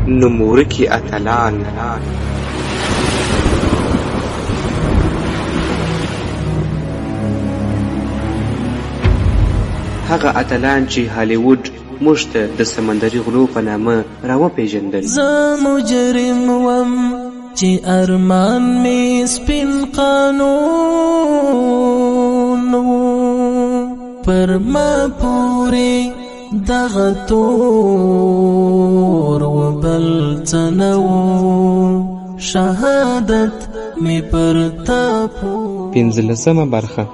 نومورکي اتلان. هغه اتلان چې هالیوډ موږ ته د سمندري غلو په نامه راوپېژندل. زه مجرم وم چې ارمان مې سپین قانون پر ما پورې دغه تور و بل څه نه و شهادت مې پر تا پو. 15مه برخه.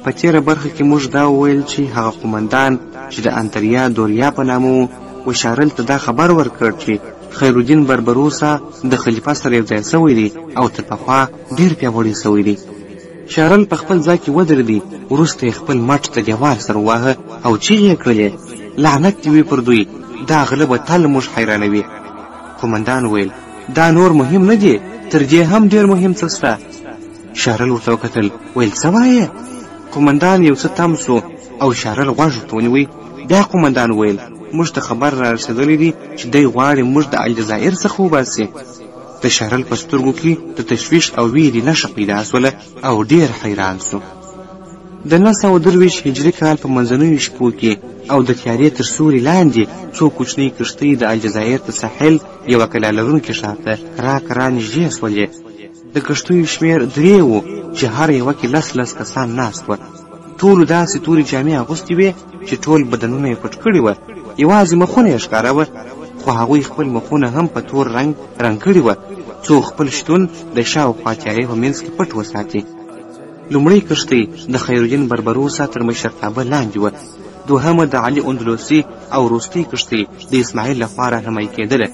په تېره برخه کې موږ دا وویل چې هغه قومندان چې د انتریا دوریا په نامه و شارل ته دا خبر ورکړ چې خیرالدین بربروسا د خلیفه سره یو ځای سوی دی او تر پخوا ډېر پیاوړی سوی دی. شارل په خپل ځای کې ودرېدی، وروسته یې خپل مټ د دیوال سره وواهه او چیغې یې کړلې لعنت دې وي پر دوی، دا غله به تل موږ حیرانوي. قومندان ویل دا نور مهم نه دی، تر دې هم ډېر مهم څه شته. شارل ورته وکتل ویل څه وایې؟ قومندان یو څه تم سو او شارل غوږ ورته ونیوی. بیا قومندان ویل موږ ته خبر را رسېدلی دی چې دی غواړي موږ د الجزایر څخه وباسي. د شارل په سترګو کې د تشویش او ویرې نښه پیدا سوله او ډېر حیران سو. د 923 هجري کال په منځنیو شپو کې او د تیارې تر سوري لاندې څو کوچنۍ کښتۍ د الجزایر د ساحل یوه کلا لرونکي ښار ته را نږدې سولې. د کښتیو شمېر 3 و چې هر یوه کې 10 کسان ناست وه. ټولو داسې تورې جامې اغوستې وې چې ټول بدنونه یې پټ کړي وه، یوازې مخونه یې ښکاره وه، خو هغوی خپل مخونه هم په تور رنګ کړي وه څو خپل شتون د شاوخوا تیارې په منځ کې پټ وساتي. لومړۍ کښتۍ د خیرالدین بربروسا تر مشرتابه لاندې وه، دوهمه د علي اندلسي او وروستۍ کښتۍ د اسماعیل لخوا رهنمایي کېدله.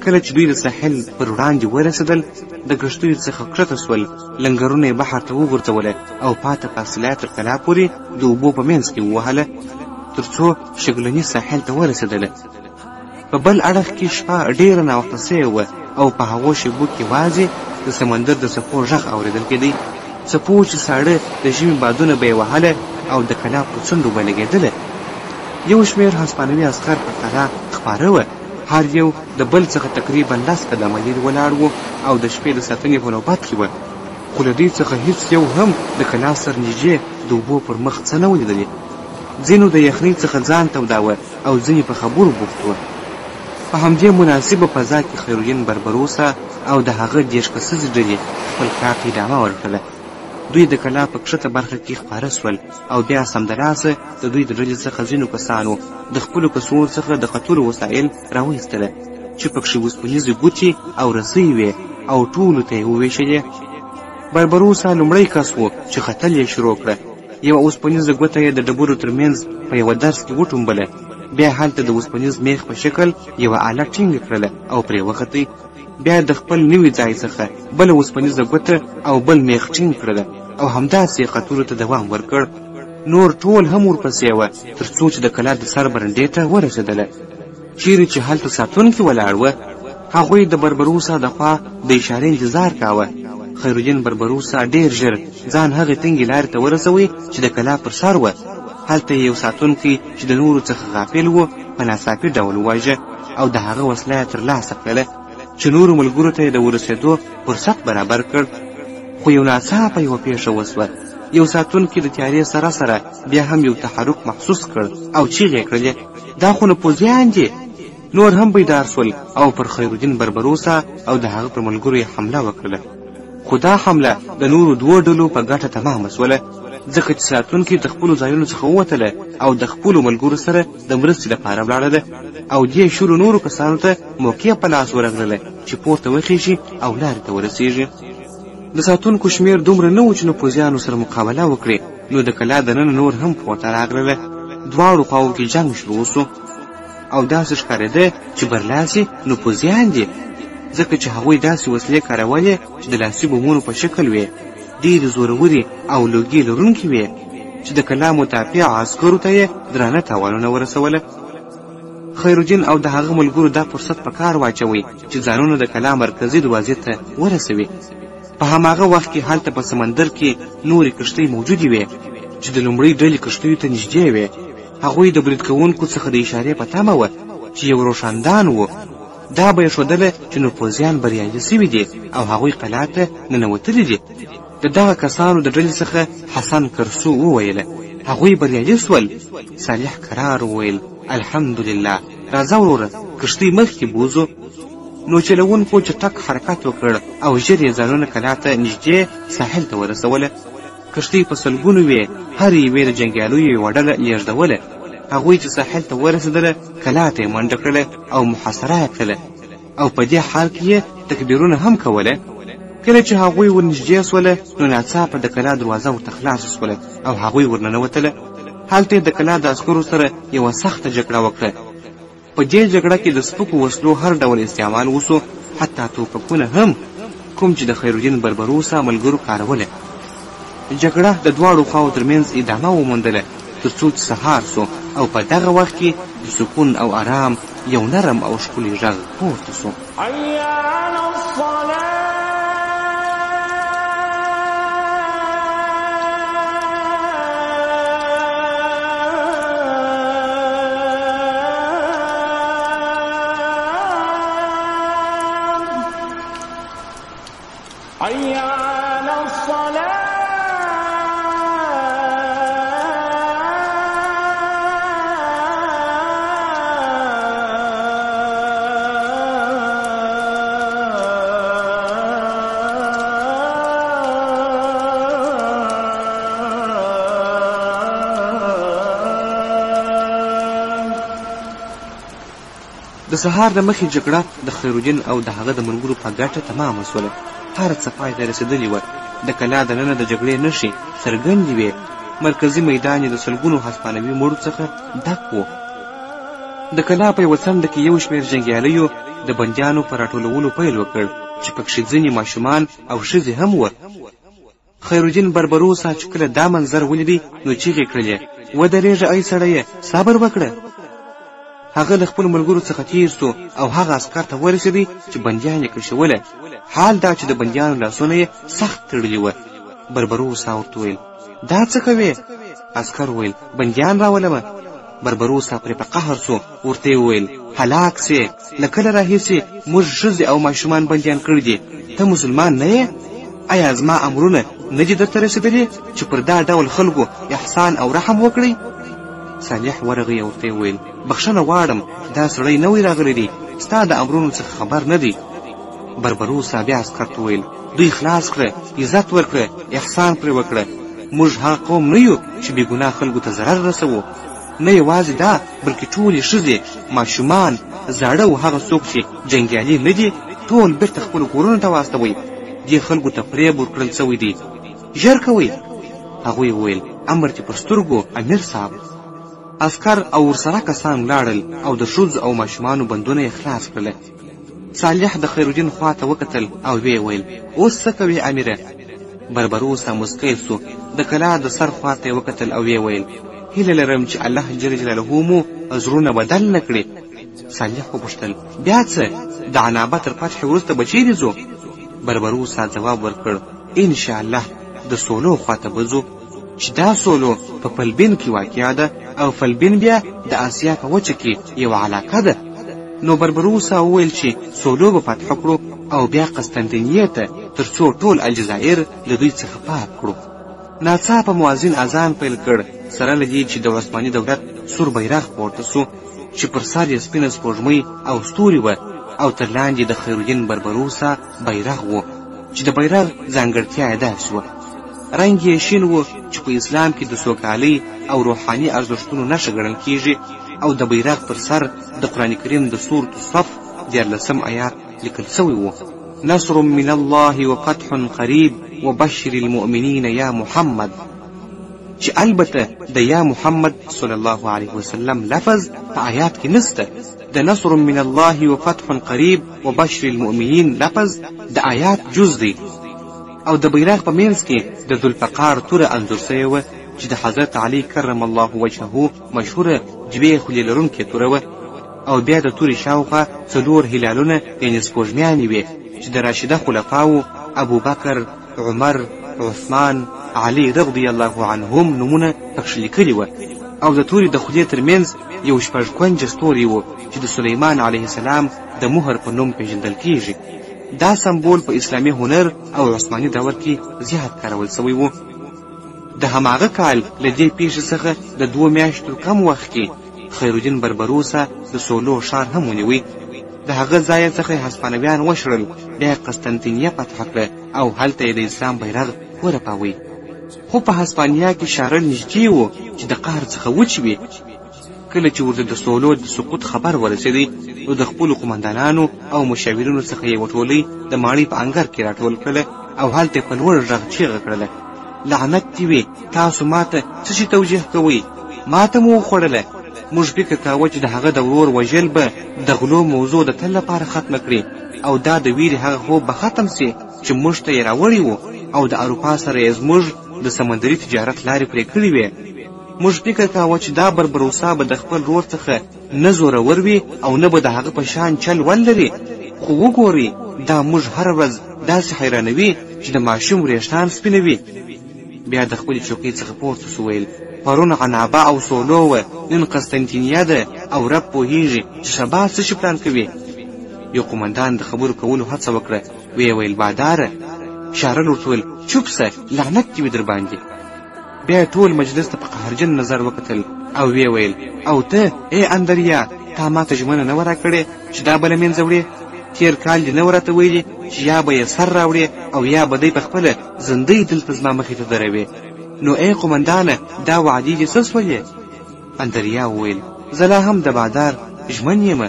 کله چې دوی د ساحل پر وړاندې ورسېدل د کښتیو څخه کښته سول، لنګرونه یې بحر ته وغورځوله او پاته فاصله تر کلا پورې د اوبو په منځ کې ووهله تر څو شګلني ساحل ته ورسېدله. په بل اړخ کې شپه ډېره ناوخته سوې وه او په هغو شېبو کې یوازې د سمندر د څپو غږ اورېدل کېدی. څپو چې ساړه د ژمي بادونه به یې وهله او د کلا پر څنډو به لګېدله. یو شمېر هسپانوي عسکر پر کلا خپاره وه، هر یو د بل څخه تقریبا 10 قدمه لرې ولاړ و او د شپې د ساتنې په نوبت کې وه، خو له دوی څخه هېڅ یو هم د کلا سر نږدې د اوبو پر مخ څه نه ولیدلې. ځینو د یخنۍ څخه ځان توداوه او ځینې په خبرو بوخت وه. په همدې مناسبه فضا کې خیرالدین بربروسا او د هغه 10 کسیزې ډلې خپل کار ته ادامه ورکړله. دوی د کلا په کښته برخه کې خپاره سول او بیا سمدلاسه د دوی د ډلې څخه ځینو کسانو د خپلو کڅوړو څخه د ختلو وسایل راوایستله چې پکښې اوسپنیزې ګوتې او رسۍ وې او ټولو ته یې وویشلې. بربروسا لومړی کس و چې ختل یې شروع کړه. یوه اوسپنیزه ګوته یې د ډبرو ترمنځ په یوه درز کې وټومبله، بیا هلته د اوسپنیز میخ په شکل یوه آله ټینګه کړله او پرې وختئ. بیا د خپل نوي ځای څخه بله اوسپنیزه ګوته او بل میخ ټینګ کړله او همداسې یې ختلو ته دوام ورکړ. نور ټول هم ورپسې وه تر څو چې د کلا د سر برنډې ته ورسېدله. چیرې چې هلته ساتونکي ولاړ وه، هغوی د بربروسا د خوا د اشارې انتظار کاوه. خیرالدین بربروسا ډېر ژر ځان هغې تنګې لارې ته ورسوی چې د کلا پر سر وه. هلته یو ساتونکی چې د نورو څخه غافل و په ناڅاپي ډول وواژه او د هغه وسله یې ترلاسه کړله چې نورو ملګرو ته یې د ورسېدو فرصت برابر کړ. خو یو ناڅاپه یوه پیښه وسوه. یو ساتونکي د تیارې سره سره بیا هم یو تحرک محسوس کړ او چیغې کړلې دا خو نپوځیان دي. نور هم بیدار سول او پر خیرالدین بربروسا او د هغه پر ملګرو یې حمله وکړله. خو دا حمله د نورو 2 ډلو په ګټه تمامه سوله، ځکه چې ساتونکي د خپلو ځایونو څخه ووتله او د خپلو ملګرو سره د مرستې لپاره ولاړله او دې شلو نورو کسانو ته موقع په لاس ورغلله چې پورته وخیژي او لارې ته ورسیږي. د ساتونکو شمېر دومره نه و چې نپوځیانو سره مقابله وکړي، نو د کلا دننه نور هم پورته راغلله. دواړو خواو کې جنګ شروع سو او داسې ښکارېده چې برلاسي نپوځیان دي، ځکه چې هغوی داسې وسلې کارولې چې د لاسي بمونو په شکل وې، ډېرې زورورې او لوګي لرونکې وې چې د کلا مدافع عسکرو ته یې درانه تاوانونه ورسوله. خیرالدین او د هغه ملګرو دا فرصت په کار واچوي چې ځانونه د کلا مرکزي دروازې ته ورسوي. په هماغه وخت کې هلته په سمندر کې نورې کښتۍ موجودې وې چې د لومړۍ ډلې کښتیو ته نږدې وې. هغوی د برید کوونکو څخه د اشارې په تمه وه چې یو روښاندان و. دا به یې ښودله چې نفوذیان بریالي سوي دي او هغوی قلعه ته ننوتلي دي. د دغه کسانو د ډلې څخه حسن کرسو وویله هغوی بریالي سول. صالح کرار وویل الحمدلله، راځه وروره کښتۍ مخکې بوځو. نو چلوونکو چټک حرکت وکړ او ژر یې ځانونه قلعه ته نږدې ساحل ته ورسوله. کښتۍ په سلګونو وې، هر یوې د جنګیالیو یوه ډله لېږدوله. هغوی چې ساحل ته ورسېدله قلعه ته یې منډه کړله او محاصره یې کړله او په دې حال کې یې تکبیرونه هم کوله. کله چې هغوی ورنږدې سوله نو ناڅاپه د قلعه دروازه ورته خلاصه سوله او هغوی ورننوتله. هلته یې د قلعه د عسکرو سره یوه سخته جګړه وکړه. په دې جګړه کې د سپکو وسلو هر ډول استعمال وسو، حتی توپکونه هم، کوم چې د خیرالدین بربروسا ملګرو کاروله. جګړه د دواړو خواو ترمنځ ادامه وموندله تر څو چې سهار سو او په دغه وخت کې د سکون او آرام یو نرم او ښکلی غږ پورته سو. د سهار د مخې جګړه د خیرالدین او د هغه د ملګرو په ګټه تمامه سوله. هر څه پای ته رسېدلي وه. د کلا دننه د جګړې نښې څرګندې وې. مرکزي میدان یې د سلګونو هسپانوي مړو څخه ډک و. د کلا په یوه څنډه کې یو شمېر جنګیالیو د بندیانو په راټولولو پیل وکړ چې پکښې ځینې ماشومان او ښځې هم وه. خیرالدین بربروسا چې کله دا منظر ولیدی نو چیغې کړلې ودرېږه ای سړیه، صبر وکړه. هغه له خپلو ملګرو څخه تیر سو او هغه عسکر ته ورسېدی چې بندیان یې کشوله. حال دا چې د بندیانو لاسونه یې سخت تړلي وه. بربروسا ورته ویل دا څه کوې؟ عسکر وویل بندیان راولمه. بربروسا پرې په قهر سو، ورته یې وویل هلاک سې، له کله راهیسې موږ ښځې او ماشومان بندیان کړي دي، ته مسلمان نه یې؟ ایا زما امرونه نه دي درته رسېدلي چې پر دا ډول خلکو احسان او رحم وکړئ؟ صالح ورغی او ورته ویل بخښنه غواړم، دا سړی نوی راغلی دی، ستا د امرونو څخه خبر نه دی. بربروسا بیا عسکر ته ویل دوی خلاص کړه، عزت ورکړه، احسان پرې وکړه. موږ هغه قوم نه یو چې بې ګناه خلکو ته ضرر رسوو. نه یوازې دا بلکې ټولې ښځې، ماشومان، زاړه او هغه څوک چې جنګیالي نه دي ټول بېرته خپلو کورونو ته واستوئ. دې خلکو ته فریب ورکړل سوی دی، ژر کوئ. هغوی وویل امر چې پر سترګو امیر صاحب. عسکر او ورسره کسان ولاړل او د ښځو او ماشومانو بندونه یې خلاص کړله. صالح د خیرالدین خوا ته وکتل او ویې ویل اوس څه کوې امیره؟ بربروسا مسکی سو، د کلا د سر خوا ته یې وکتل او ویې ویل هیله لرم چې الله جل جلاله مو زړونه بدل نه کړي. صالح وپوښتل بیا څه؟ د عنابه تر فتح وروسته به چیرې ځو؟ بربروسا جواب ورکړ انشاءالله د سولو خوا ته به ځو، چې دا سولو په فلبین کې واقع ده او فلبین بیا د آسیا په وچه کې یوه علاقه ده. نو بربروسا وویل چې سولو به فتح کړو او بیا قسطنطنیې ته، تر څو ټول الجزایر له دوی څخه پاک کړو. ناڅاپه مؤذن اذان پیل کړ، سره له دې چې د عثماني دولت سور بیرغ پورته سو چې پر سر یې سپینه سپوږمۍ او ستوري وه او تر لاندې د خیرالدین بربروسا بیرغ و چې د بیرغ ځانګړتیا یې داسې وه. رنګ یې شین و چې په اسلام کې د سوکالۍ او روحاني ارزښتونو نښه ګڼل کیږي او د بیرغ پر سر د قرآن کریم د سورة الصف 14 آیات لیکل سوی و نصر من الله وفتح قریب وبشر المؤمنین یا محمد، چې البته د یا محمد صلی الله علیه وسلم لفظ په آیات کې نسته. د نصر من الله وفتح قریب وبشر المؤمنین لفظ د آیات جز دی. او د بیرغ په منځ کې د ذوالفقار توره انځور سوې وه چې د حضرت علی کرم الله وجهه مشهوره جبې خولې لرونکې توره وه او بیا د تورې شاوخوا 4 هلالونه یعنې سپوږمیانې وې چې د راشده خلفاو ابوبکر، عمر، عثمان، علي رضی الله عنهم نومونه پکښې لیکلي وه او د تورې د خولې ترمنځ یو 6 کونجه ستوری و چې د سلیمان علیه السلام د مهر په نوم پیژندل کیږي. دا سمبول په اسلامي هنر او عثماني دور کې زیات کارول شوی و. د هماغه کال له دې پیښې څخه د 2 میاشتو کم وخت کې خیرالدین بربروسا د سولو ښار هم ونیوی. د هغه ځای څخه هسپانویان وشړل، بیا قسطنطنیه فتح کړه او هلته یې د اسلام بیرغ ورپاوی. خو په هسپانیا کې شارل نږدې و چې د قهر څخه وچوي. کله چې ورته د سولو د سقوط خبر ورسېدی نو د خپلو قمندانانو او مشاورینو څخه یې وټولۍ د ماڼۍ په انګړ کې راټول کړله او هلته په لوړ غږ چیغه کړله: لعنت دې وي، تاسو ماته څه شي توجیه کوئ؟ ماته مو وخوړله. موږ فکر کاوه چې د هغه د ورور وژل به د غلو موضوع د تل لپاره ختمه کړي او دا د ویرې هغه خوب به ختم سي چې موږ ته یې راوړی و او د اروپا سره یې زموږ د سمندري تجارت لارې پرې کړې وې. موږ فکر کاوه چې دا بربروسا به د خپل رور څخه نه زورور وي او نه به د هغه په شان چل ولري. خو وګورئ، دا موږ هره ورځ داسې حیرانوي چې د ماشوم وریښتان سپینوي. بیا د خپلې چوکۍ څخه پورته سو ویل: پرون عنابه او سولو وه، نن قسطنطنیه ده او رب پوهیږي چې سبا څه شي پلان کوي. یو قمندان د خبرو کولو هڅه وکړه، ویې ویل: باداره. شارل ورته ویل: چوپ سه، لعنت دې وي در باندې. بیا ټول مجلس ته په قهرجن نظر وکتل او ویې ویل: او ته ای اندریا، تا ماته ژمنه نه وه راکړې چې دا به له منځه وړې؟ تېر کال دې نه وه راته ویلي چې یا به یې سر راوړې او یا به دی پخپله زندۍ دلته زما مخې ته دروې؟ نو ای قمندانه، دا وعدې دې څه سولې؟ اندریا وویل: زه لا هم د بادار ژمن یم.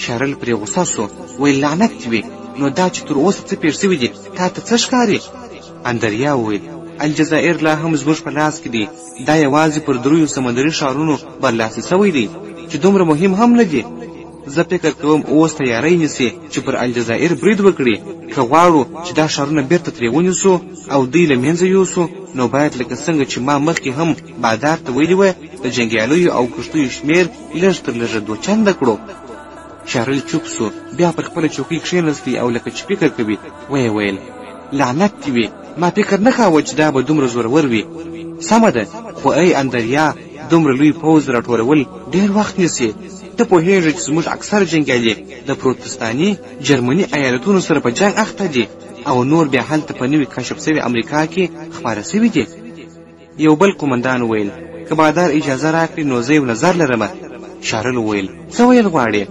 شارل پرې غوسه سو، ویل: لعنت دې وي، نو دا چې تر اوسه څه پېښ شوي دي تا ته څه ښکاري؟ اندریا وویل: الجزایر لا هم زموږ په لاس کې دی. دا یوازې پر 3 سمندري ښارونو برلاسي شوی دی چې دومره مهم هم نه دي. زه فکر کوم اوس تیاری نیسي چې پر الجزایر برید وکړي. که غواړو چې دا ښارونه بیرته ترې ونیسو او دوی له منځه یوسو، نو باید لکه څنګه چې ما مخکې هم بادار ته ویلي وه، د جنګیالیو او کښتیو شمېر لږ تر لږه 2 چنده کړو. شارل چوپ سو، بیا پر خپله چوکۍ کښېنستی او لکه چې فکر کوي ویې ویل: لعنت دې وي، ما فکر نه کاوه چې دا به دومره زورور وي. سمه ده، خو ای اندریا، دومره لوی پوځ راټولول ډېر وخت نیسي. ته پوهېږې چې زموږ اکثر جنګیالي د پروتستاني جرمني ایالتونو سره په جنګ اخته دي او نور بیا هلته په نوي کشف شوي امریکا کې خپاره شوي دي. یو بل قمندان ویل: که بادار اجازه راکړي نو زه یو نظر لرمه. شارل ویل: څه ویل غواړې؟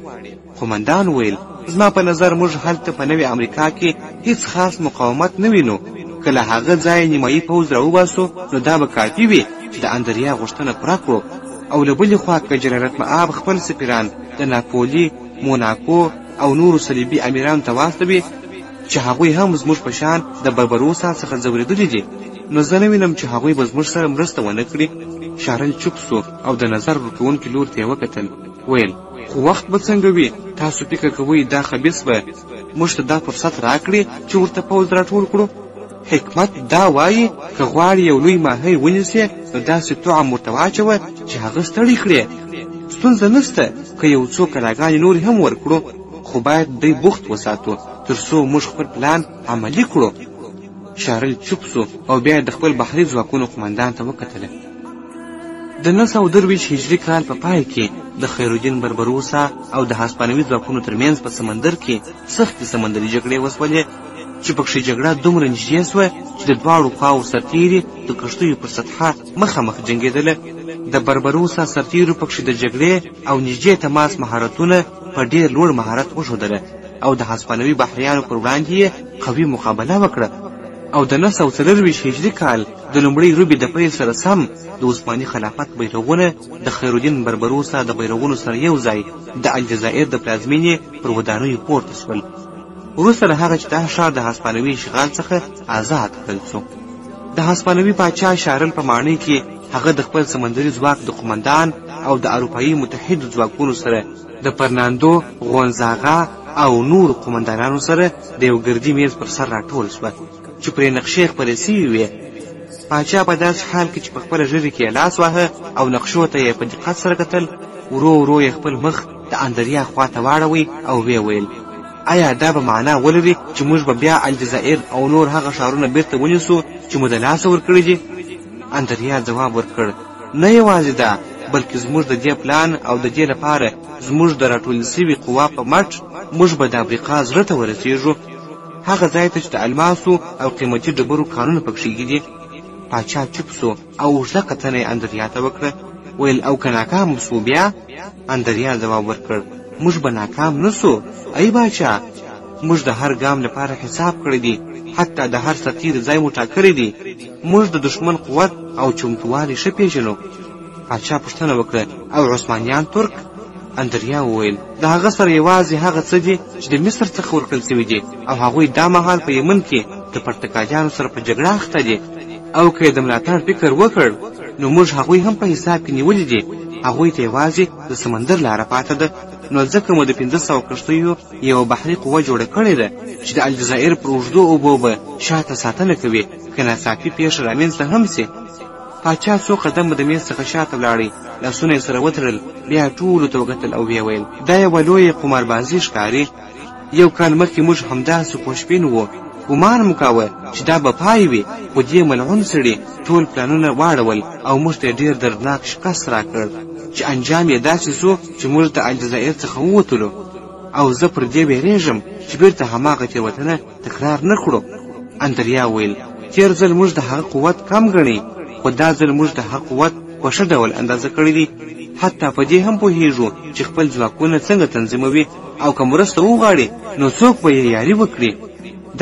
قمندان ویل: زما په نظر موږ هلته په نوي امریکا کې هیڅ خاص مقاومت نه وینو. که له هغه ځایه نیمایي پوځ راوباسو نو دا به کافي وي چې د اندریا غوښتنه پوره کړو. او له بلې خوا که جنرال مآب خپل سفیران د ناپولي، موناکو او نورو صلیبي امیرانو ته واستوي چې هغوی هم زموږ په شان د بربروسا څخه ځورېدلي دي، نو زه نه وینم چې هغوی به زموږ سره مرسته ونه کړي. شارل چوپ سو او د نظر ورکوونکي لور ته یې وکتل، ویل: خو وخت به څنګه وي؟ تاسو فکر کوئ دا خبیث به موږ ته دا فرصت راکړي چې ورته پوځ راټول کړو؟ حکمت دا وایي که غواړي یو لوی ماهی ونیسي نو داسې طعم ورته واچوه چې هغه ستړی کړي. ستونزه نشته که یو څو کلاګانې نورې هم ورکړو، خو باید دی بوخت وساتو تر څو موږ خپل پلان عملي کړو. شارل چوپ سو او بیا د خپل بحري ځواکونو قمندان ته وکتله. د 923 هجري کال په پای کې د خیرالدین بربروسا او د هسپانوي ځواکونو ترمنځ په سمندر کې سختې سمندري جګړې وسولې چې پکښې جګړه دومره نږدې سوه چې د دواړو خواو سرتیري د کښتیو پر سطحه مخامخ جنګېدله. د بربروسا سرتیرو پکښې د جګړې او نږدې تماس مهارتونه په ډېر لوړ مهارت وښودله او د هسپانوي بحریانو پر وړاندې یې قوي مقابله وکړه. او د 924 هجري کال د لومړۍ روبې د پیل سره سم د عثماني خلافت بیرغونه د خیرالدین بربروسا د بیرغونو سره یو ځای د الجزایر د پلازمینې پر ودانیو پورته شول. وروسته له هغه چې دا ښار د هسپانوي اشغال څخه آزاد کړل شو، د هسپانوي پاچا شارل په ماڼۍ کې هغه د خپل سمندري ځواک د قمندان او د اروپایي متحدو ځواکونو سره د فرناندو غونزاغا او نور قمندانانو سره د یو ګردي میز پر سر راټول شوه چې پرې نقشې خپرې سوي وې. پاچا په داسې حال کې چې په خپله ږیرې کې یې لاس واهه او نقشو ته یې په دقت سره کتل، ورو ورو یې خپل مخ د اندریا خوا ته واړوی او ویې ویل: آیا دا به معنا ولري چې موږ به بیا الجزایر او نور هغه ښارونه بیرته ونیسو چې مو د لاسه ورکړي دي؟ اندریا ځواب ورکړ: نه یوازې دا، بلکې زموږ د دې پلان او د دې لپاره زموږ د راټول سوي قوا په مټ موږ به د افریقا زړه ته ورسېږو، هغه ځای ته چې د الماسو او قیمتي ډبرو کانونه پکښې دي. پاچا چوپ سو او اوږده کتنه یې اندریا ته وکړه. ویل او که ناکام سو بیا؟ اندریا ځواب ورکړ موږ به ناکام نه سو ای باچا، موږ د هر ګام لپاره حساب کړی دی، حتی د هر سرتیر ځای مو ټاکلی دی. موږ د دشمن قوت او چمتووالی ښه پیژنو. پاچا پوښتنه وکړه او عثمانیان ترک؟ اندریا وویل د هغه سره یوازې هغه څه دي چې د مصر څخه ورکړل سوي دي، او هغوی دا مهال په یمن کې د پرتګالیانو سره په جګړه اخته دي. او که د ملاتړ فکر وکړ نو موږ هغوی هم په حساب کې نیولي دي. هغوی ته یوازې د سمندر لاره پاته ده. نو ځکه مو د 500 کښتیو یوه بحري قوه جوړه کړې ده چې د الجزایر پر اوږدو اوبو به شاته ساتنه کوي که ناڅاپي پیښه رامنځته هم سي. پاچا څو قدمه د میز څخه شاته ولاړی، لاسونه یې سره وتړل، بیا ټولو ته وکتل او ویې ویل دا یوه لویه قماربازي ښکاري. یو کال مخکې موږ همداسې خوشبین وو، ګمان مو کاوه چې دا به پای وي، خو دې ملعون سړي ټول پلانونه واړول او موږ ته ډېر دردناک شکست راکړ چې انجام یې داسې سو چې موږ د الجزایر څخه ووتلو. او زه پر دې ویرېږم چې بیرته هماغه تېروتنه تکرار نه کړو. اندریا ویل تېر ځل موږ د هغه قوت کم ګڼئ، خو دا ځل موږ د هغه قوت په ښه ډول اندازه کړی دی. حتی په دې هم پوهېږو چې خپل ځواکونه څنګه تنظیموي، او که مرسته وغواړي نو څوک به یې یاري وکړي.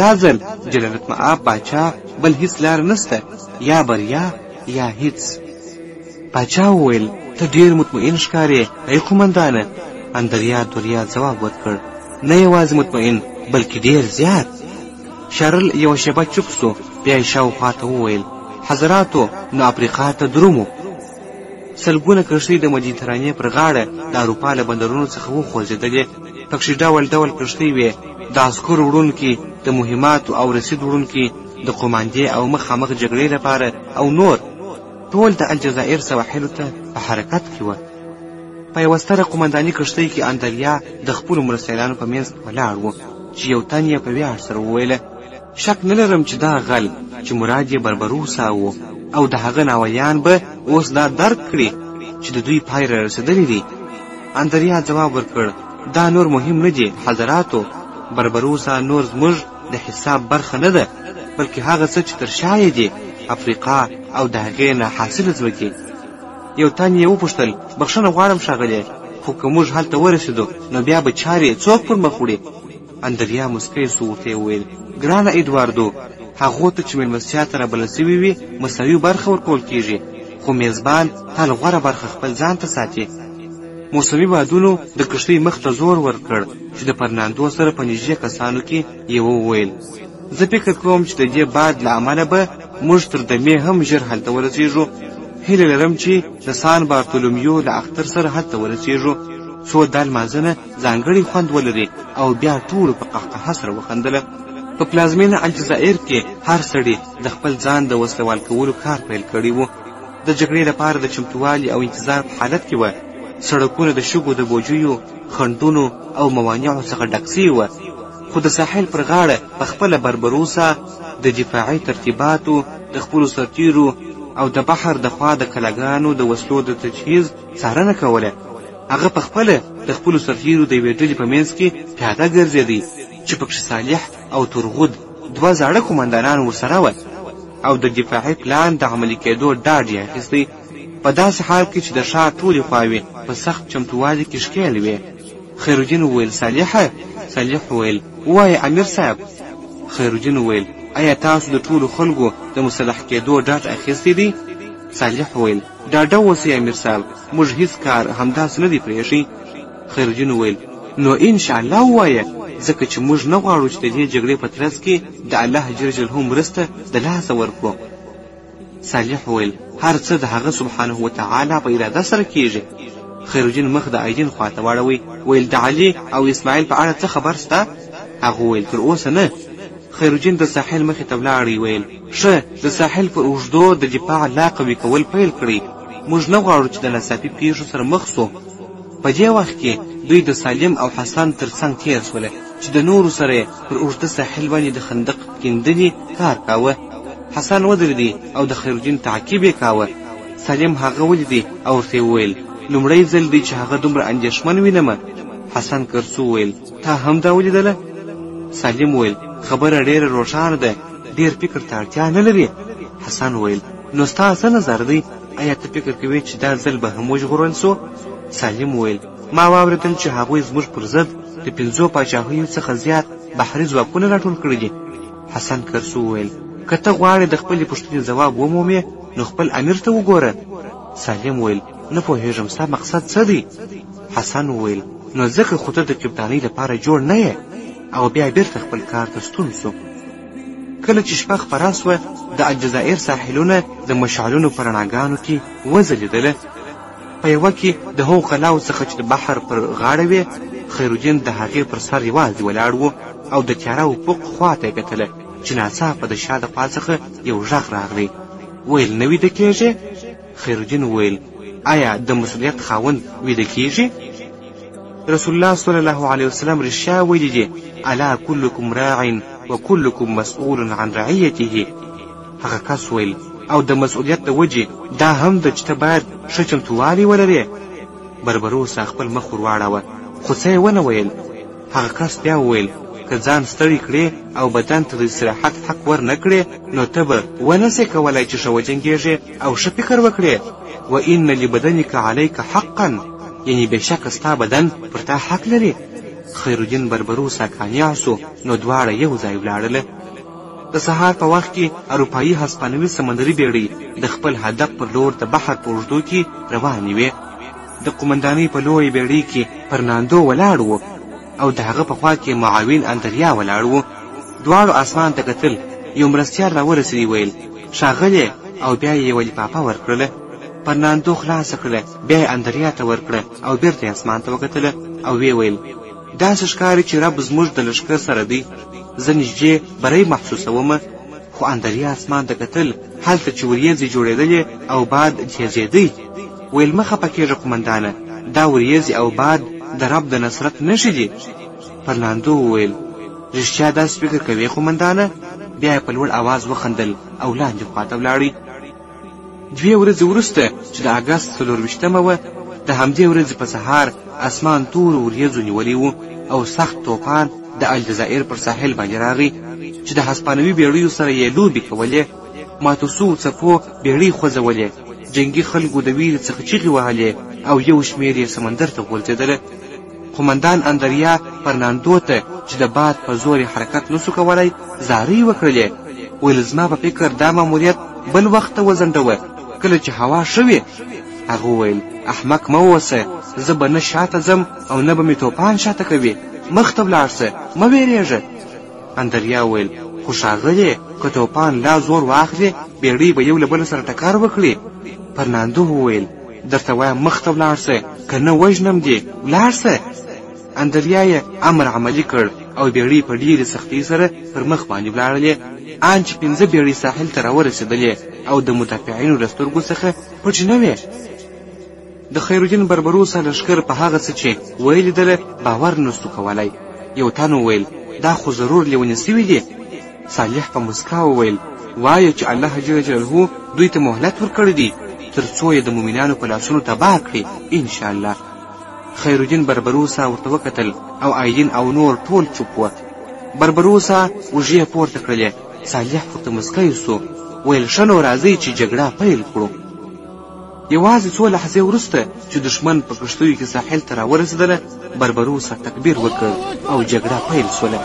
دا ځل جلالتمآب باچا بل هیڅ لار نسته، یا بریا یا هیڅ. باچا وویل ته ډېر مطمئن ښکارې ای قومندانه. اندریا دوریا ځواب ورکړ نه یوازې مطمئن بلکې ډېر زیات. شارل یوه شېبه چوپ سو، بیا یې شاوخوا ته وویل حضراتو نو افریقا ته درومو. سلګونه کښتۍ د مدیترانې پر غاړه د اروپا له بندرونو څخه وخوځېدلې. پکښې ډول ډول کښتۍ وې، د عسکرو وړونکي، د مهماتو او رسید وړونکي، د قوماندې او مخامخ جګړې لپاره او نور. ټول د الجزایر سواحلو ته په حرکت کې وه. په یوه ستره قومنداني کښتۍ کې اندریا د خپلو مرستیالانو په منځ کې ولاړ و چې یو تن یې په ویاړ سره وویله شک نه لرم چې دا غل چې مراد یې بربروسا و او د هغه ناویان به اوس دا درک کړي چې د دوی پای را رسېدلی دی. اندریا ځواب ورکړ دا نور مهم نه دي حضراتو، بربروسا نور زموږ د حساب برخه نه ده، بلکې هغه څه چې تر شا یې دي افریقا او د هغې نه حاصله ځمکې. یو تن یې وپوښتل بخښنه غواړم ښاغلی، خو که موږ هلته ورسېدو نو بیا به چارې څوک پر مخ وړي؟ اندریا مسکی سو، ورته یې وویل ګرانه ایدواردو، هغو ته چې مېلمستیا ته رابلل سوي وي مساوي برخه ورکول کېږي، خو میزبان تل غوره برخه خپل ځان ته ساتي. موسمي بادونو د کښتۍ مخ ته زور ورکړ چې د فرناندو سره په نږدې کسانو کې یې وویل زه فکر کوم چې د دې باد له امله به موږ تر دمې هم ژر هلته ورسېږو. هیله لرم چې د سان بارتولومیو له اختر سره هلته ورسېږو. څو دا لمانځنه ځانګړی خوند ولري او بیا ټولو په قهقهه سره وخندله. په پلازمینه الجزایر کې هر سړي د خپل ځان د وسلوال کولو کار پیل کړی و. د جګړې لپاره د چمتووالي او انتظار په حالت کې وه. سړکونه د شګو د بوجیو، خنډونو او موانعو څخه ډک سوي وه، خو د ساحل پر غاړه په خپله بربروسا د دفاعي ترتیباتو، د خپلو سرتیرو او د بحر د خوا د کلاګانو د وسلو د تجهیز څارنه کوله. هغه په خپله د خپلو سرتیرو د یوې ډلې په منځ کې پیاده ګرځېدی چې پکښې صالح او ترغود دوه زاړه قومندانان ورسره وه او د دفاعي پلان د عملي کېدو ډاډ یې اخیستی. په داسې حال کې چې د ښار ټولې خواوې په سخت چمتووالي کې ښکېل وې. خیرالدین وویل صالحه. صالح وویل ووایه امیر صاحب. خیرالدین وویل آیا تاسو د ټولو خلکو د مسلح کېدو ډاډ اخیستی دی؟ صالح وویل ډاډه اوسئ امیر صاحب، موږ هیڅ کار همداسې نه دی پرېښی. خیرالدین وویل نو انشاءالله ووایه، ځکه چې موږ نه غواړو چې د دې جګړې په ترڅ کې د الله جل جلاله مرسته د لاسه ورکړو. صالح وویل هر څه د هغه سبحانه وتعالی په اراده سره کېږي. خیرالدین مخ د ایدین خواته واړوي، ویل د علي او اسماعیل په اړه څه خبر شته؟ هغه ویل تر اوسه نه. خیرالدین د ساحل مخې ته ولاړی، ویل ښه، د ساحل پر اوږدو د دفاع لا قوي کول پیل کړئ. موږ نه غواړو چې د ناڅاپي پیښو سره مخ سو. په دې وخت کې دوی د سالم او حسن تر څنګ تېر شوله چې د نورو سره پر اوږده ساحل باندې د خندق کیندنې کار کاوه. حسن ودرېدی او د خیرالدین تعقیب یې کاوه. سالم هغه ولیدی او ورته وویل لومړی ځل دی چې هغه دومره اندېښمن وینمه. حسن کرسو وویل تا هم دا ولیدله؟ سالم وویل خبره ډېره روښانه ده، ډېر فکر ته اړتیا نه لري. حسن وویل نو ستا څه نظر دی؟ آیا ته فکر کوې چې دا ځل به هم وژغورل سو؟ سالم وویل ما واورېدل چې هغوی زموږ پر ضد د 5 پاچاهیو څخه زیات بحري ځواکونه راټول کړي دي. حسن کرسو وویل که ته غواړې د خپلې پوښتنې ځواب ومومې نو خپل امیر ته وګوره. سالم وویل نه پوهېږم ستا مقصد څه دی؟ حسن وویل نو ځکه خو ته د کپتانۍ لپاره جوړ نه یې. او بیا بیرته خپل کار ته ستون سو. کله چې شپه خپره سوه د الجزایر ساحلونه د مشعلونو په رڼاګانو کې وځلېدله. په یوه کې د هغو قلاو څخه چې د بحر پر غاړه وې خیرالدین د هغې پر سر یوازې ولاړ و او د تیاره افق خوا ته یې کتله چې ناڅاپه د شا د خوا څخه یو غږ راغلی. ویل نه ویده کېږې؟ خیرالدین وویل آیا د مسؤلیت خاوند ویده کېږي؟ رسول الله صلی الله علیه وسلم رښتیا ویلي دي الا کلکم راع وکلکم مسؤول عن رعیته. هغه کس ویل او د مسؤلیت د وجې دا هم ده چې ته باید ښه چمتووالی ولرې. بربروسا خپل مخ ور واړاوه خو څه یې ونه ویل. هغه کس بیا وویل که ځان ستړی کړې او بدن ته د استراحت حق ور نه کړې نو ته به ونه سې کولی چې ښه وجنګېږې او ښه فکر وکړې. و ان لبدنک علیک حقا یعنی بېشکه ستا بدن پر تا حق لري. خیرالدین بربروسا کامیاب سو نو دواړه یو ځای ولاړله. د سهار په وخت کې اروپایي هسپانوي سمندري بیړۍ د خپل هدف پر لور د بحر په اوږدو کې روانې وې. د قومندانۍ په لویې بیړۍ کې فرناندو ولاړ و او د هغه په خوا کې معاون اندریا ولاړ و. دواړو اسمان ته کتل. یو مرستیال راورسېدی ویل ښاغلی او بیا یې یوه لفافه ورکړله. فرناندو خلاصه کړله بیا یې اندریا ته ورکړه او بیرته یې اسمان ته وکتله او ویې ویل داسې ښکاري چې رب زموږ د لښکر سره دی. زه نږدې بری محسوسومه. خو اندریا اسمان ته کتل هلته چې وریځې جوړېدلې او باد تیزېدی. ویل مه خفه کېږه قومندانه دا وریځې او باد د رب د نصرت نښې دي. فرناندو وویل رښتیا داسې فکر کوې قومندانه؟ بیا یې په لوړ اواز وخندل او لاندې خواته ولاړی. 2 ورځې وروسته چې د اګست 24مه وه د همدې ورځې په سهار اسمان تورو وریځو نیولی و او سخت توپان د الجزایر پر ساحل باندې راغی چې د هسپانوي بیړیو سره یې لوبې کولې. ماتو سوو څپو بیړۍ خوځولې. جنګي خلکو د ویرې څخه چیغې وهلې او یو شمېر یې سمندر ته غورځېدله. قومندان اندریا فرناندو ته چې د باد په زور یې حرکت نسو کولی زارۍ وکړلې. ویل زما په فکر دا ماموریت بل وخت ته وځنډوه کله چې هوا ښه وي. هغه وویل احمق مه اوسه زه به نه شاته ځم او نه به مې توپان شاته کوي. مخ ته ولاړ سه مه ویرېږه. اندریا ویل خو ښاغلې که توپان لا زور واخلي بیړۍ به یو له بل سره ټکر وکړي. فرناندو وویل درته وایم مخ ته ولاړ سه که نه وژنم دې ولاړ سه. اندریا یې امر عملي کړ او بیړۍ په ډېرې سختۍ سره پر مخ باندې ولاړلې. ان چې 5 بیړۍ ساحل ته راورسېدلې او د مدافعینو له سترګو څخه پټې نه وې. د خیرالدین بربروسا لښکر په هغه څه چې ولیدله باور نسو کولی. یو تن وویل دا خو ضرور لیونې سوي دي. صالح په مسکا وویل وایه چې الله جل جلاله دوی ته مهلت ورکړی دی تر څو یې د مؤمنانو په لاسونو تباه کړي انشاءالله. خیرالدین بربروسا ورته وکتل او آیدین او نور ټول چوپ وه. بربروسا اوږې پورته کړلې. صالح ورته مسکی سو. ویل ښه نو راځئ چې جګړه پیل کړو. یوازې څو لحظې وروسته چې دښمن په کښتیو کې ساحل ته راورسېدله بربروسا تکبیر وکړ او جګړه پیل سوله.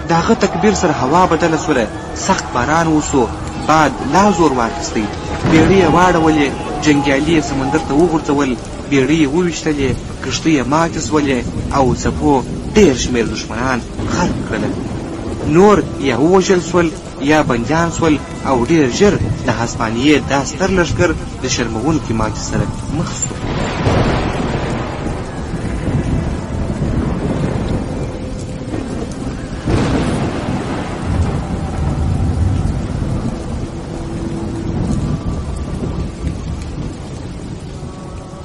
د هغه تکبیر سره هوا بدله سوله. سخت باران وسو. باد لا زور واخیستی. بیړۍ یې واړولې. جنګیالي یې سمندر ته وغورځول. بیړۍ یې وویشتلې. کښتۍ یې ماتې سولې او څپو ډېر شمېر دښمنان غرق کړله. نور یا ووژل سول یا بندیان سول او ډېر ژر د هسپانیې دا ستر لښکر د شرموونکې ماتې سره مخ سو.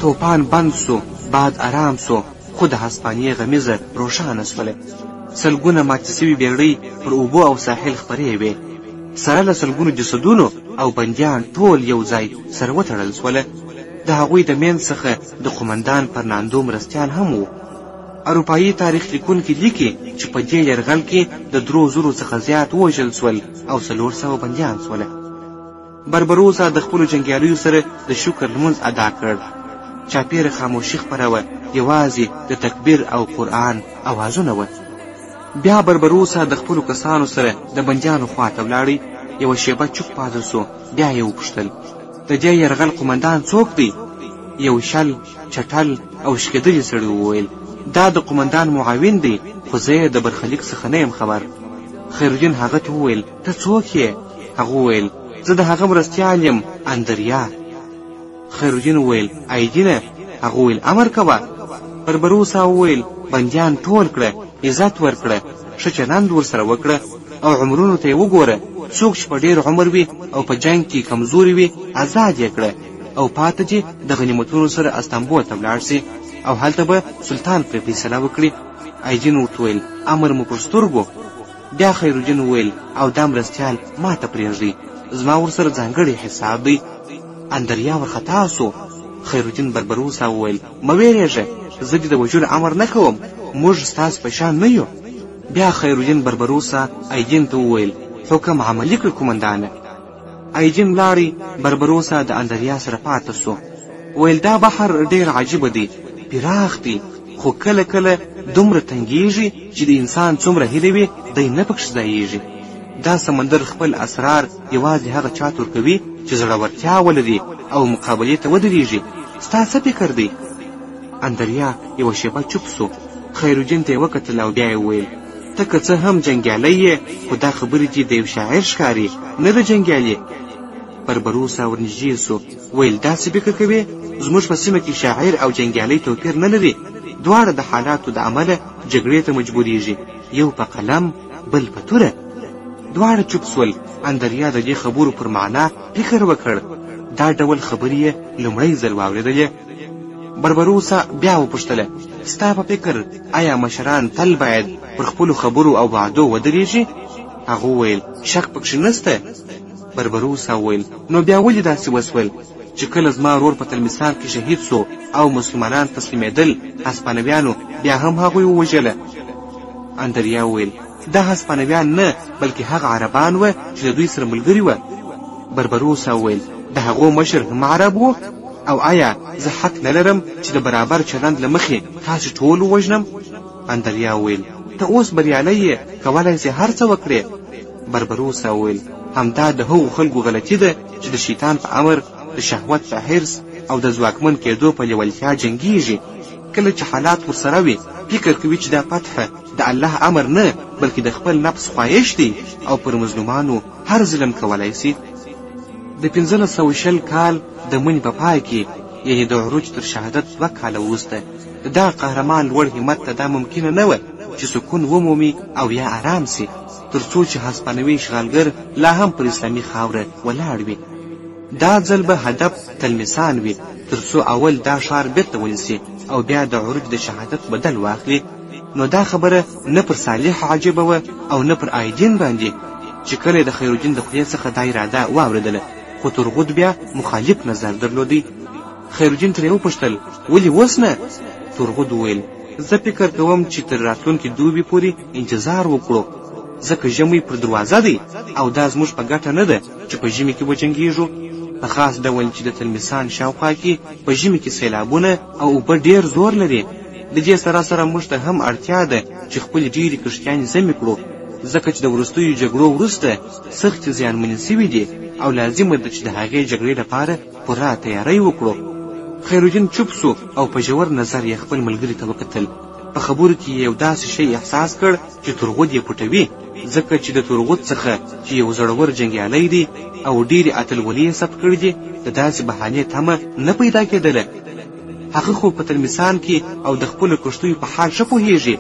توپان بند سو. باد آرام سو خو د هسپانیې غمیزه روښانه سوله. سلګونه ماتې سوي بیړۍ پر اوبو او ساحل خپرې وې. سره له سلګونو جسدونو او بندیان ټول یو ځای سره وتړل سوله. د هغوی د منځ څخه د قومندان فرناندو مرستیال هم و. اروپایي تاریخ لیکونکي لیکي چې په دې یرغل کې د 3,000 څخه زیات ووژل سول او 400 بندیان سوله. بربروسا د خپلو جنګیالیو سره د شکر لمونځ ادا کړ. چاپیره خاموشي خپره وه، یوازې د تکبیر او قرآن اوازونه وه. بیا بربروسا د خپلو کسانو سره د بندیانو خواته ولاړی. یوه شیبه چوپ پاتې سو. بیا یې وپوښتل د دې یرغل قومندان څوک دی؟ یو شل چټل او شکېدلی سړي وویل دا د قومندان معاون دی، خو زه یې د برخلیک څخه نه یم خبر. خیرالدین هغه ته وویل ته څوک یې؟ هغه وویل زه د هغه مرستیال یم، اندریا. خیرالدین وویل ایدینه؟ هغه وویل امر کوه. بربروسا وویل بندیان ټول کړه، عزت ورکړه، ښه چلند ورسره وکړه او عمرونو ته یې وګوره. څوک چې په ډېر عمر وي او په جنګ کې کمزوري وي آزاد یې کړه او پاته چې د غنیمتونو سره استانبول ته ولاړ سي او هلته به سلطان پرې فیصله وکړي. ایدین ورته وویل امر مو پر سترګو. بیا خیرالدین وویل او دا مرستیال ما ته پرېږدئ، زما ورسره ځانګړی حساب دی. اندریا ورخطا سو. خیرالدین بربروسا وویل مه ویرېږه، زه دې د وژلو امر نه کوم، موږ ستاسو په شان نه یو. بیا خیرالدین بربروسا ایدین ته وویل حکم عملي کړ قومندانه. ایدین لاړی. بربروسا د اندریا سره پاته سو. ویل دا بحر ډېر عجیبه دی، پراخ دی، خو کله کله دومره تنګیږي چې د انسان څومره هیلې وي دی نه پکښې ځایږي. دا سمندر خپل اسرار یوازې هغه چا ته ورکوي چې زړورتیا ولري او مقابلې ته ودرېږي. ستا څه فکر دی؟ اندریا یوه شیبه چوپ سو. خیرالدین ته یې وکتل او بیا یې وویل ته که څه هم جنګیالی یې، خو دا خبرې دي د یو شاعر ښکاري، نه د جنګیالي. بربروسا ورنږدې سو. ویل داسې فکر کوې؟ زموږ په سیمه کې شاعر او جنګیالی توپیر نه لري، دواړه د حالاتو د امله جګړې ته مجبوریږي، یو په قلم بل په توره. دواړه چوپ سول. اندریا د دې خبرو پر معنا فکر وکړ. دا ډول خبرې یې لومړی ځل واورېدلې. بربروسا بیا وپوښتله ستا په فکر آیا مشران تل باید پر خپلو خبرو او وعدو ودرېږي؟ هغه وویل شک پکښې نسته. بربروسا وویل نو بیا ولې داسې وسول چې کله زما ورور په تلمسان کې شهید سو او مسلمانان تسلیمېدل، هسپانویانو بیا هم هغوی ووژله؟ اندریا وویل دا هسپانویان نه، بلکې هغه عربان وه چې د دوی سره ملګري وه. بربروسا وویل د هغو مشر هم عرب و؟ او آیا زه حق نه لرم چې د برابر چلند له مخې تاسې ټول ووژنم؟ اندریا وویل ته اوس بریالی یې، کولی سې هر څه وکړې. بربروسا وویل همدا د هغو خلکو غلطي ده چې د شیطان په امر، د شهوت په حرص او د ځواکمن کېدو په لیوالتیا جنګیږي. کله چې حالات ورسره وي فکر کوي چې دا فتح د الله امر نه، بلکې د خپل نفس خواهش دی او پر مظلومانو هر ظلم کولی سي. د 1520 کال د مني په پای کې، یعنې د عروج تر شهادت 2 کاله وروسته، د دغه قهرمان لوړ همت ته دا ممکنه نه وه چې سکون ومومي او یا آرام سي، تر څو چې هسپانوي اشغالګر لا هم پر اسلامي خاوره ولاړ وي. دا ځل به هدف تلمسان وي، تر څو اول دا ښار بیرته ونیسي او بیا د عروج د شهادت بدل واخلي. نو دا خبره نه پر صالح عجیبه وه او نه پر ایدین باندې چې کله د خیرالدین د خولې څخه دا اراده واورېدله، خو ترغود بیا مخالف نظر درلودی. خیرالدین ترې وپوښتل ولې اوس نه؟ ترغود وویل زه فکر کوم چې تر راتلونکي دوبي پورې انتظار وکړو، ځکه ژمی پر دروازه دی او دا زموږ په ګټه نه ده چې په ژمي کې وجنګېږو، په خاص ډول چې د تلمسان شاوخوا کې په ژمي کې سیلابونه او اوبه ډېر زور لري. د دې سره سره موږ ته هم اړتیا ده چې خپلې ډېرې کښتیانې ضمې کړو، ځکه چې د وروستیو جګړو وروسته سختې زیانمنې سوي دي او لازمه ده چې د هغې جګړې لپاره پوره تیاری وکړو. خیرالدین چوپ سو او په ژور نظر یې خپل ملګري ته وکتل. په خبرو کې یو داسې شی احساس کړ چې ترغود یې پټوي، ځکه چې د ترغود څخه چې یو زړور جنګیالی دی او ډېرې اتلولۍ یې ثبت کړي دي، د داسې بهانې تمه نه پیدا کېدله. هغه خو په تلمسان کې او د خپلو کښتیو په حال ښه پوهېږي،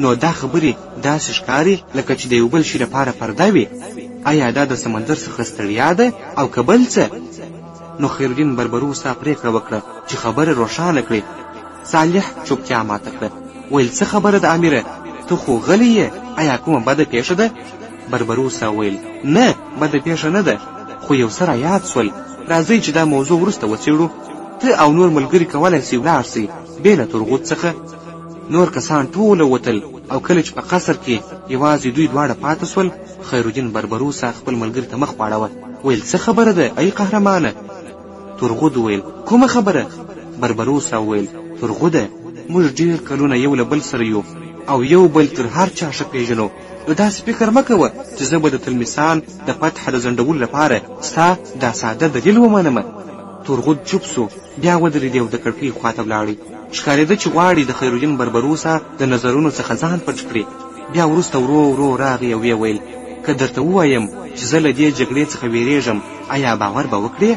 نو دا خبرې داسې ښکاري لکه چې د یو بل شي لپاره پرده وي. آیا دا د سمندر څخه ستړیا ده او که بل څه؟ نو خیرالدین بربروسا پرېکړه وکړه چې خبره روښانه کړي. صالح چوپتیا ماته کړه. ویل څه خبره ده امیره؟ ته خو غلی یې، آیا کومه بده پیښه ده؟ بربروسا ویل نه، بده پیښه نه ده، خو یو څه رایاد سول. راځئ چې دا موضوع وروسته وڅېړو. ته او نور ملګري کولی سئ ولاړ سئ بې له ترغوت څخه. نور کسان ټوله وتل او کله چې په قصر کې یوازې دوی دواړه پاته سول، خیرالدین بربروسا خپل ملګري ته مخ واړوه. ویل څه خبره ده ای قهرمانه؟ ترغود ویل کومه خبره؟ بربروسا ویل ترغوده، موږ ډېر کلونه یو له بل سره یو او یو بل تر هر چا ښه پېژنو. نو داسې فکر مه کوه چې زه به د تلمیسان د فتح د ځنډولو لپاره ستا دا ساده دلیل ومنمه. ترغود چوپ سو، بیا ودرېدی او د کړکۍ خواته ولاړی. ښکارېده چې غواړي د خیرالدین بربروسا د نظرونو څخه ځان پټ کړي. بیا وروسته ورو ورو راغی او ویې ویل که درته ووایم چې زه له دې جګړې څخه ویرېږم آیا باور به وکړې؟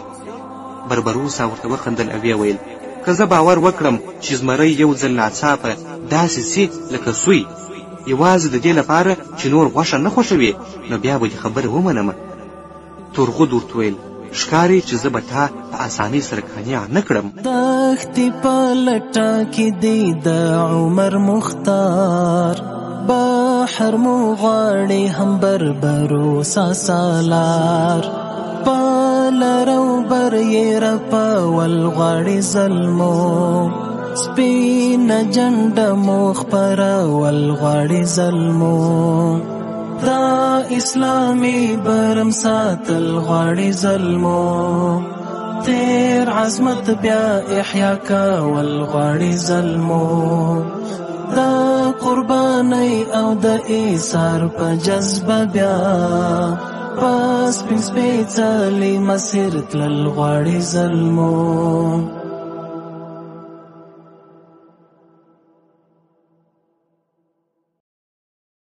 بربروسا ورته وخندل او ویې ویل که زه باور وکړم چې زمری یو ځل ناڅاپه داسې سي لکه سوی یوازې د دې لپاره چې نور غوښه نه خوښوي، نو بیا به دې خبره ومنمه. ترغود ورته ویل ښکاري چې زه به تا په اسانۍ سره قانع نه کړم. دښتې په لټه کې دی د عمر مختار، بحر مو غواړي هم بربروسا سالار، په لرو بر یې رپول غواړي ظلمو، سپینه جنډه مو خپرول غواړي ظلمو، دا اسلامي برم ساتل غواړي ظلمو، تیر عظمت بیا احیا کول غواړي ظلمو، دا قرباني او د ایثار په جذبه بیا پس پنځ پیڅلې مسیر تلل غواړي ظلمو.